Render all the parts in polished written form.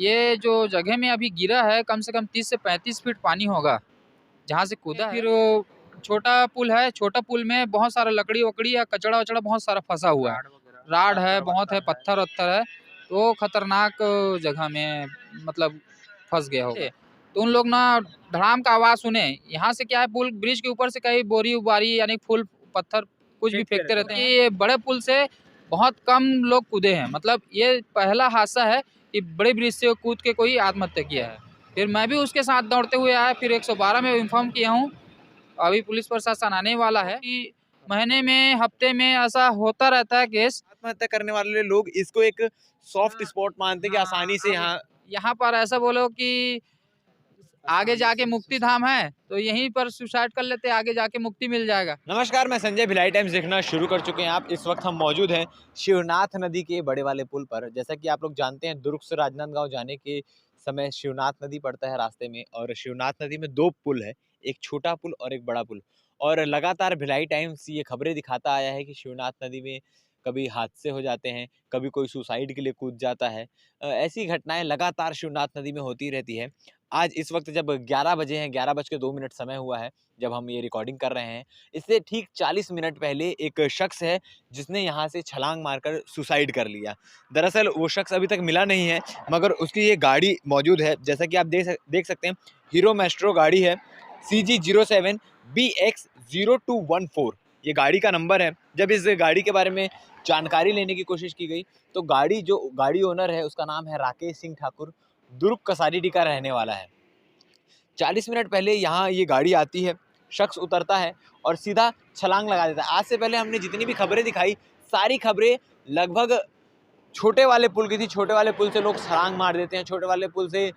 ये जो जगह में अभी गिरा है कम से कम 30 से 35 फीट पानी होगा जहाँ से कूदा है। फिर वो छोटा पुल है, छोटा पुल में बहुत सारा लकड़ी वकड़ी या कचड़ा वचड़ा बहुत सारा फंसा हुआ है, राड है, बहुत है, पत्थर वत्थर है, तो खतरनाक जगह में मतलब फंस गया होगा। तो उन लोग ना धड़ाम का आवाज सुने, यहाँ से क्या है पुल ब्रिज के ऊपर से कहीं बोरी उबारी यानी फूल पत्थर कुछ भी फेंकते रहते हैं। ये बड़े पुल से बहुत कम लोग कूदे हैं, मतलब ये पहला हादसा है कि बड़े ब्रिज से कूद के कोई आत्महत्या किया है। फिर मैं भी उसके साथ दौड़ते हुए आया, फिर 112 में इन्फॉर्म किया हूँ। अभी पुलिस प्रशासन आने वाला है कि महीने में हफ्ते में ऐसा होता रहता है केस। आत्महत्या करने वाले लोग इसको एक सॉफ्ट स्पॉट मानते हैं कि आसानी से यहाँ यहाँ पर ऐसा बोलो कि आगे जाके मुक्ति धाम है तो यहीं पर सुसाइड कर लेते, आगे जाके मुक्ति मिल जाएगा। नमस्कार, मैं संजय, भिलाई टाइम्स देखना शुरू कर चुके हैं आप। इस वक्त हम मौजूद हैं शिवनाथ नदी के बड़े वाले पुल पर। जैसा कि आप लोग जानते हैं, दुर्ग से राजनांदगांव जाने के समय शिवनाथ नदी पड़ता है रास्ते में, और शिवनाथ नदी में दो पुल है, एक छोटा पुल और एक बड़ा पुल। और लगातार भिलाई टाइम्स ये खबरें दिखाता आया है कि शिवनाथ नदी में कभी हादसे हो जाते हैं, कभी कोई सुसाइड के लिए कूद जाता है। ऐसी घटनाएं लगातार शिवनाथ नदी में होती रहती है। आज इस वक्त जब 11 बजे हैं, 11:02 समय हुआ है जब हम ये रिकॉर्डिंग कर रहे हैं, इससे ठीक 40 मिनट पहले एक शख्स है जिसने यहाँ से छलांग मारकर सुसाइड कर लिया। दरअसल वो शख्स अभी तक मिला नहीं है, मगर उसकी ये गाड़ी मौजूद है। जैसा कि आप देख सकते हैं, हीरो मैस्ट्रो गाड़ी है, CG07 BX0214 ये गाड़ी का नंबर है। जब इस गाड़ी के बारे में जानकारी लेने की कोशिश की गई तो गाड़ी ओनर है उसका नाम है राकेश सिंह ठाकुर, दुर्ग कसारीडी का रहने वाला है। 40 मिनट पहले यहाँ ये गाड़ी आती है, शख्स उतरता है और सीधा छलांग लगा देता है। आज से पहले हमने जितनी भी खबरें दिखाई, सारी खबरें लगभग छोटे वाले पुल की थी। छोटे वाले पुल से लोग छलांग मार देते हैं, छोटे वाले पुल से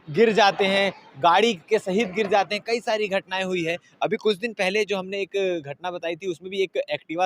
गिर जाते हैं, गाड़ी के सहित गिर जाते हैं, कई सारी घटनाएं हुई है। अभी कुछ दिन पहले जो हमने एक घटना बताई थी, उसमें भी एक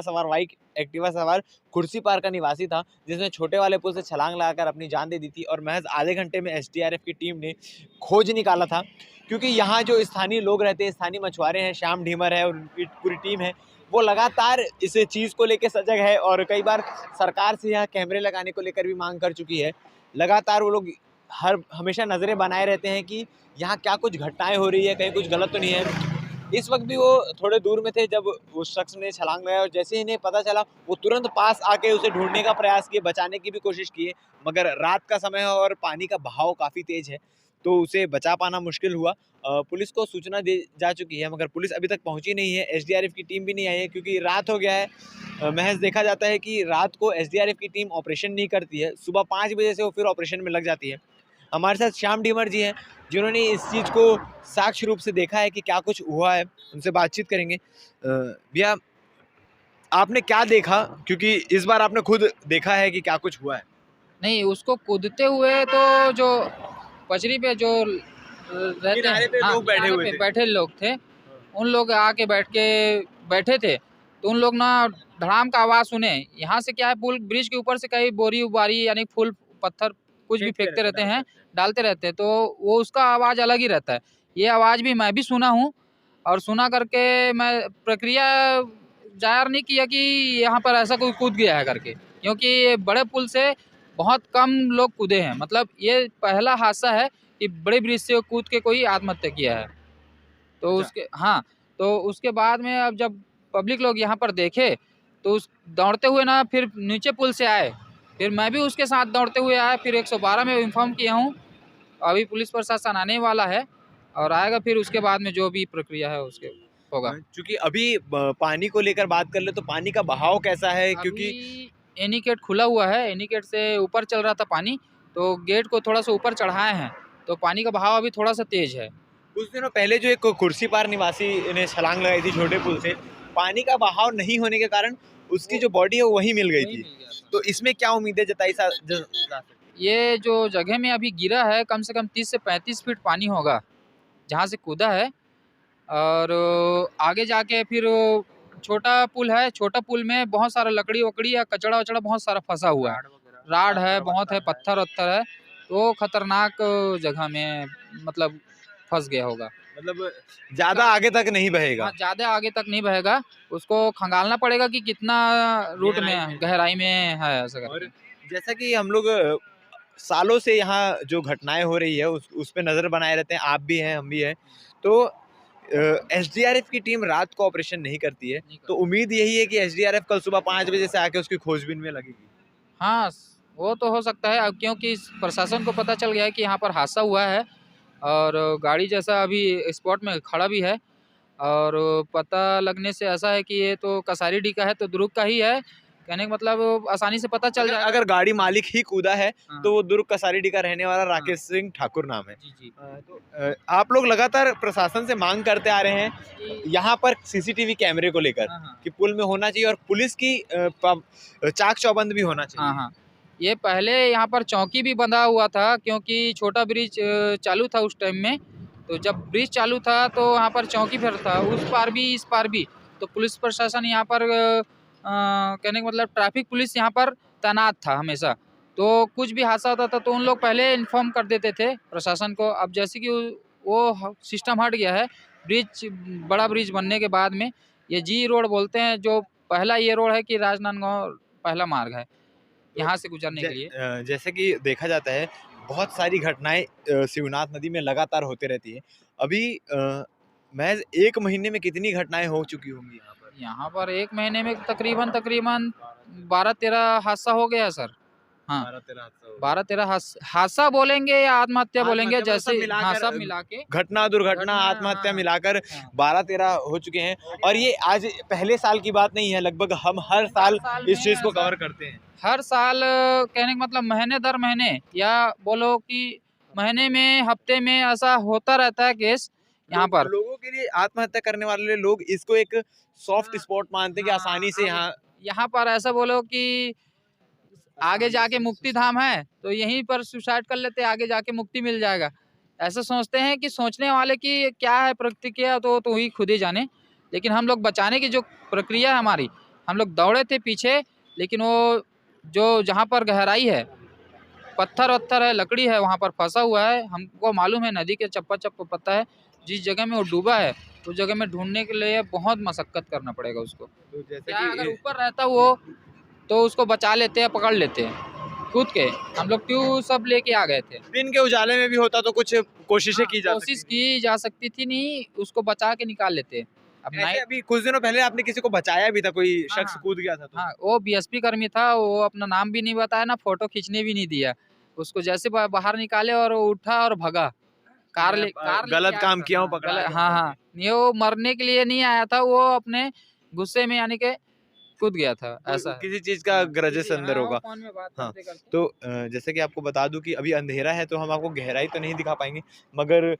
बाइक एक्टिवा सवार कुर्सीपार का निवासी था, जिसने छोटे वाले पुल से छलांग लगाकर अपनी जान दे दी थी। और महज आधे घंटे में SDRF की टीम ने खोज निकाला था, क्योंकि यहाँ जो स्थानीय लोग रहते हैं, स्थानीय मछुआरे हैं, श्याम ढीमर है और उनकी पूरी टीम है, वो लगातार इस चीज़ को लेकर सजग है और कई बार सरकार से यहाँ कैमरे लगाने को लेकर भी मांग कर चुकी है। लगातार वो लोग हमेशा नज़रें बनाए रहते हैं कि यहाँ क्या कुछ घटनाएं हो रही है, कहीं कुछ गलत तो नहीं है। इस वक्त भी वो थोड़े दूर में थे जब उस शख्स ने छलांग लगाया, और जैसे ही इन्हें पता चला वो तुरंत पास आके उसे ढूंढने का प्रयास किए, बचाने की भी कोशिश किए, मगर रात का समय है और पानी का बहाव काफ़ी तेज है, तो उसे बचा पाना मुश्किल हुआ। पुलिस को सूचना दी जा चुकी है, मगर पुलिस अभी तक पहुंची नहीं है। SDRF की टीम भी नहीं आई है, क्योंकि रात हो गया है। महज देखा जाता है कि रात को SDRF की टीम ऑपरेशन नहीं करती है, सुबह 5 बजे से वो फिर ऑपरेशन में लग जाती है। हमारे साथ श्याम ढीमर जी हैं, जिन्होंने इस चीज़ को साक्ष्य रूप से देखा है कि क्या कुछ हुआ है। उनसे बातचीत करेंगे। भैया, आपने क्या देखा, क्योंकि इस बार आपने खुद देखा है कि क्या कुछ हुआ है? नहीं, उसको कूदते हुए तो जो पचरी पे जो रहते किनारे हैं, पे हाँ, लोग बैठे किनारे हुए पे थे। बैठे लोग थे, उन लोग आके बैठे थे, तो उन लोग ना धड़ाम का आवाज सुने, यहाँ से क्या है पुल ब्रिज के ऊपर से कहीं बोरी उबारी यानी फूल पत्थर कुछ भी फेंकते रहते हैं, डालते रहते हैं, तो वो उसका आवाज अलग ही रहता है। ये आवाज भी मैं भी सुना हूँ, और सुना करके मैं प्रक्रिया जाहिर नहीं किया कि यहाँ पर ऐसा कोई कूद गया है करके, क्योंकि बड़े पुल से बहुत कम लोग कूदे हैं, मतलब ये पहला हादसा है कि बड़े ब्रिज से कूद के कोई आत्महत्या किया है। तो अच्छा। उसके हाँ, तो उसके बाद में अब जब पब्लिक लोग यहाँ पर देखे तो उस दौड़ते हुए ना फिर नीचे पुल से आए, फिर मैं भी उसके साथ दौड़ते हुए आया, फिर 112 में इन्फॉर्म किया हूँ। अभी पुलिस प्रशासन आने वाला है और आएगा, फिर उसके बाद में जो भी प्रक्रिया है उसके होगा। क्योंकि अभी पानी को लेकर बात कर ले तो पानी का बहाव कैसा है? क्योंकि अभी एनी गेट खुला हुआ है, एनी गेट से ऊपर चल रहा था पानी, तो गेट को थोड़ा सा ऊपर चढ़ाए हैं, तो पानी का बहाव अभी थोड़ा सा तेज है। कुछ दिनों पहले जो एक कुर्सी पार निवासी ने छलांग लगाई थी छोटे पुल से, पानी का बहाव नहीं होने के कारण उसकी जो बॉडी है वो वहीं मिल गई थी। तो इसमें क्या उम्मीदें जताई जा सकती हैं? ये जो जगह में अभी गिरा है कम से कम 30 से 35 फीट पानी होगा जहाँ से कूदा है, और आगे जाके फिर छोटा पुल है, छोटा पुल में बहुत सारा लकड़ी वकड़ी या कचड़ा वचड़ा बहुत सारा फंसा हुआ है, राड है, बहुत है, पत्थर वत्थर है, तो खतरनाक जगह में मतलब फंस गया होगा। मतलब ज्यादा आगे तक नहीं बहेगा। हाँ, ज़्यादा आगे तक नहीं बहेगा, उसको खंगालना पड़ेगा कि कितना रूट में गहराई है, में। गहराई में है ऐसा और करके। जैसा कि हम लोग सालों से यहाँ जो घटनाएं हो रही है उस पे नज़र बनाए रहते हैं, आप भी हैं, हम भी हैं। तो एसडीआरएफ की टीम रात को ऑपरेशन नहीं करती है, तो उम्मीद यही है कि एसडीआरएफ कल सुबह 5 बजे से आके उसकी खोजबीन में लगेगी। हाँ, वो तो हो सकता है, क्योंकि प्रशासन को पता चल गया है कि यहाँ पर हादसा हुआ है और गाड़ी जैसा अभी स्पॉट में खड़ा भी है और पता लगने से ऐसा है कि ये तो कसारीडीह का है, तो दुर्ग का ही है। कहने का मतलब आसानी से पता चल जाएगा। अगर गाड़ी मालिक ही कूदा है हाँ। तो वो दुर्ग कसारीडीह का रहने वाला राकेश सिंह ठाकुर नाम है। जी, जी। तो आप लोग लगातार प्रशासन से मांग करते आ रहे हैं यहाँ पर सीसीटीवी कैमरे को लेकर हाँ, हाँ। कि पुल में होना चाहिए और पुलिस की चाक चौबंद भी होना चाहिए। हाँ, हाँ। ये पहले यहाँ पर चौकी भी बंधा हुआ था, क्योंकि छोटा ब्रिज चालू था उस टाइम में। तो जब ब्रिज चालू था तो यहाँ पर चौकी फिर था, उस पार भी इस पार भी। तो पुलिस प्रशासन यहाँ पर कहने का मतलब ट्रैफिक पुलिस यहाँ पर तैनात था हमेशा। तो कुछ भी हादसा होता था तो उन लोग पहले इन्फॉर्म कर देते थे प्रशासन को। अब जैसे कि वो सिस्टम हट गया है, ब्रिज बड़ा ब्रिज बनने के बाद में ये जी रोड बोलते हैं, जो पहला ये रोड है कि राजनांदगांव पहला मार्ग है यहाँ से गुजरने के लिए। जैसे कि देखा जाता है बहुत सारी घटनाएं शिवनाथ नदी में लगातार होते रहती है। अभी महज 1 महीने में कितनी घटनाएं हो चुकी होंगी यहाँ पर? यहाँ पर 1 महीने में तकरीबन 12-13 हादसा हो गया सर। हाँ, 12-13 हादसा बोलेंगे या आत्महत्या बोलेंगे, जैसे हाँ, सब मिला के घटना दुर्घटना आत्महत्या मिलाकर 12-13 हो चुके हैं। और ये आज पहले साल की बात नहीं है, लगभग हम हर साल इस चीज को कवर करते हैं। हर साल कहने का मतलब महीने दर महीने या बोलो कि महीने में, हफ्ते में ऐसा होता रहता है केस यहाँ पर। लोगों के लिए, आत्महत्या करने वाले लोग इसको एक सॉफ्ट स्पॉट मानते हैं कि आसानी से यहाँ पर ऐसा बोलो कि आगे जाके मुक्ति धाम है तो यहीं पर सुसाइड कर लेते, आगे जाके मुक्ति मिल जाएगा, ऐसा सोचते हैं। कि सोचने वाले की क्या है प्रतिक्रिया तो ही खुद ही जाने। लेकिन हम लोग बचाने की जो प्रक्रिया है हमारी, हम लोग दौड़े थे पीछे, लेकिन वो जो जहाँ पर गहराई है, पत्थर वत्थर है, लकड़ी है, वहाँ पर फंसा हुआ है। हमको मालूम है नदी के चप्पा चप्पा पता है, जिस जगह में वो डूबा है उस जगह में ढूंढने के लिए बहुत मशक्कत करना पड़ेगा उसको। तो जैसे क्या कि अगर ऊपर रहता वो तो उसको बचा लेते हैं, पकड़ लेते हैं कूद के। हम लोग ट्यूब सब लेके आ गए थे। दिन के उजाले में भी होता तो कुछ कोशिशें की जा कोशिश की जा सकती थी, नहीं उसको बचा के निकाल लेते। अब ऐसे अभी कुछ दिनों पहले आपने किसी को बचाया भी था, कोई शख्स हाँ। कूद गया था तो। हाँ, वो बीएसपी कर्मी था, वो अपना नाम भी नहीं बताया, ना फोटो खींचने भी नहीं दिया। उसको जैसे बाहर निकाले और वो उठा और भगा। कार गलत काम किया हूँ, पकड़ा गया। हाँ, हाँ, ये वो मरने के लिए नहीं आया था, वो अपने गुस्से में यानी के कूद गया था, ऐसा है। किसी चीज का ग्रजेस अंदर हाँ, होगा। फोन में बात हाँ, करते-करते। तो जैसे कि आपको बता दूं कि अभी अंधेरा है तो हम आपको गहराई तो नहीं दिखा पाएंगे, मगर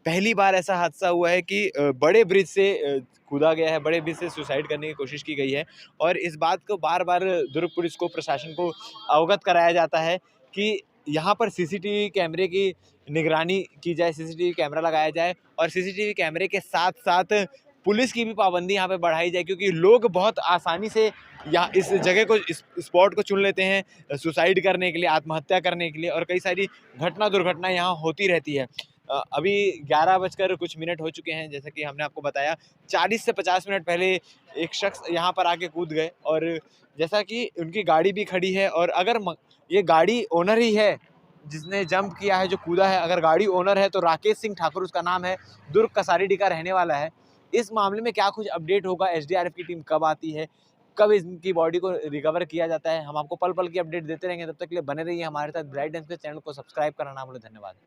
पहली बार ऐसा हादसा हुआ है कि बड़े ब्रिज से कूदा गया है, बड़े ब्रिज से सुसाइड करने की कोशिश की गई है। और इस बात को बार बार दुर्ग पुलिस को, प्रशासन को अवगत कराया जाता है कि यहाँ पर सीसीटीवी कैमरे की निगरानी की जाए, सीसीटीवी कैमरा लगाया जाए और सीसीटीवी कैमरे के साथ साथ पुलिस की भी पाबंदी यहाँ पे बढ़ाई जाए, क्योंकि लोग बहुत आसानी से यहाँ इस जगह को, इस स्पॉट को चुन लेते हैं सुसाइड करने के लिए, आत्महत्या करने के लिए, और कई सारी घटना दुर्घटना यहाँ होती रहती है। अभी 11 बजकर कुछ मिनट हो चुके हैं, जैसा कि हमने आपको बताया 40 से 50 मिनट पहले एक शख्स यहाँ पर आके कूद गए और जैसा कि उनकी गाड़ी भी खड़ी है। और अगर ये गाड़ी ओनर ही है जिसने जंप किया है, जो कूदा है, अगर गाड़ी ओनर है तो राकेश सिंह ठाकुर उसका नाम है, दुर्ग कसारीडीह का रहने वाला है। इस मामले में क्या कुछ अपडेट होगा, एसडीआरएफ की टीम कब आती है, कब इनकी बॉडी को रिकवर किया जाता है, हम आपको पल पल की अपडेट देते रहेंगे। तब तक के लिए बने रहिए हमारे साथ। ब्राइट टाइम्स के चैनल को सब्सक्राइब करना ना भूलें। धन्यवाद।